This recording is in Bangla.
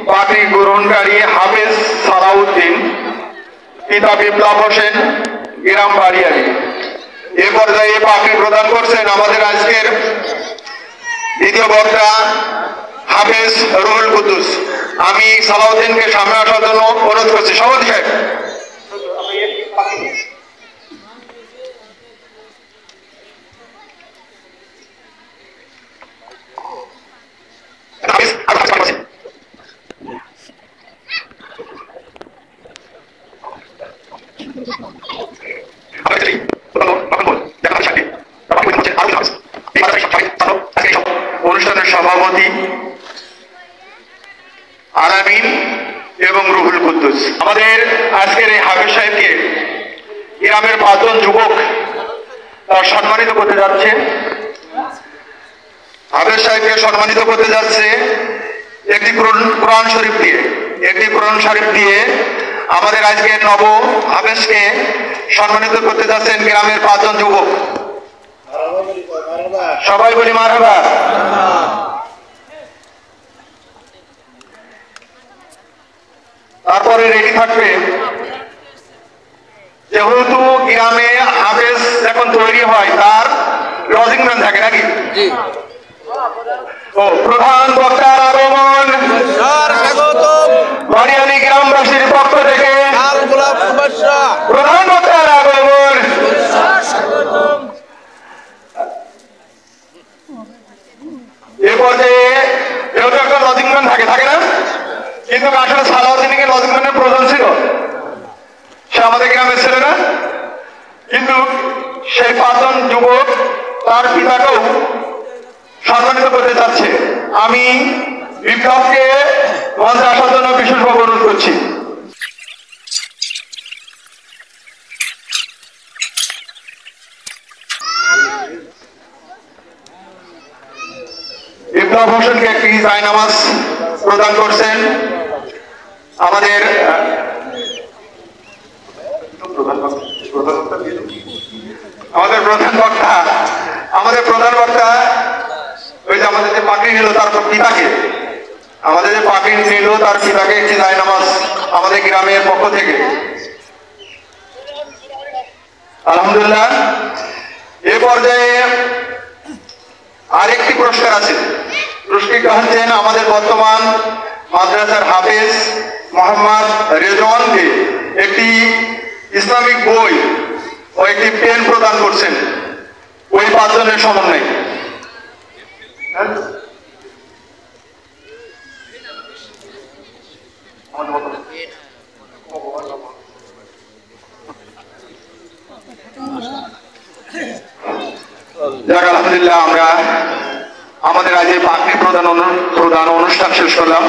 পাগড়ি গ্রহণকারী হাফেজ সালাউদ্দিন, পিতা বিপ্লব হোসেন, গ্রাম বাড়িয়ারি। এ পর্যায়ে পাগড়ি প্রদান করছেন আমাদের আজকের দ্বিতীয় বক্তা হাফেজ রুহুল কুদ্দুস। আমি সালাউদ্দিনকে সামনে আসার জন্য অনুরোধ করছি। সভাপতি সাহেব, অনুষ্ঠানের সভাপতি আলামিন এবং রুহুল কুদ্দুস। আমাদের আজকের এই হাফেজ সাহেবকে গ্রামের 5 জন যুবক সম্মানিত করতে যাচ্ছে। হাফেজ সাহেবকে সম্মানিত করতে যাচ্ছে একটি কোরআন শরীফ দিয়ে। একটি কোরআন শরীফ দিয়ে আমাদের আজকের নব হাফেজকে সম্মানিত করতে যাচ্ছেন গ্রামের 5 জন যুবক। সবাই বলি মারহাবা। তারপরে রেডি থাকবে, যেহেতু গ্রামে হাফেজ যখন তৈরি হয় তার লজিং ম্যান থাকে নাকি? ও প্রধান বক্তার আগমন বাড়িয়ালি গ্রামবাসীর পক্ষ থেকে প্রধান বক্তার আগমন। এ পর্যায়ে যেহেতু একটা লজিং ম্যান থাকে না, কিন্তু আসলে সালাউদ্দিনকে লজিং ম্যানের প্রয়োজন ছিল, সে আমাদের গ্রামের ছিল না। কিন্তু সেই 5 জন যুবক তার পিতাকেও সম্মানিত করতে চাচ্ছে। আমি বিপ্লবকে মঞ্চে আসার জন্য বিশেষভাবে অনুরোধ করছি। বিপ্লব হোসেনকে একটি জায়নামাজ প্রদান করছেন আমাদের প্রধান বক্তা ওই যে আমাদের যে পাগড়ি নিল তার পিতাকে, একটি জায়নামাজ আমাদের গ্রামের পক্ষ থেকে। আলহামদুলিল্লাহ। এ পর্যায়ে আরেকটি পুরস্কার আছে। পুরস্কৃত হচ্ছেন আমাদের বর্তমান মাদ্রাসার হাফেজ মোহাম্মদ রেজওয়ানকে একটি ইসলামিক বই ও একটি পেন প্রদান করছেন ওই 5 জনের সমন্বয়ে। যাক আলহামদুলিল্লাহ, আমরা আমাদের আজ পাগড়ি প্রদান অনুষ্ঠান শেষ করলাম।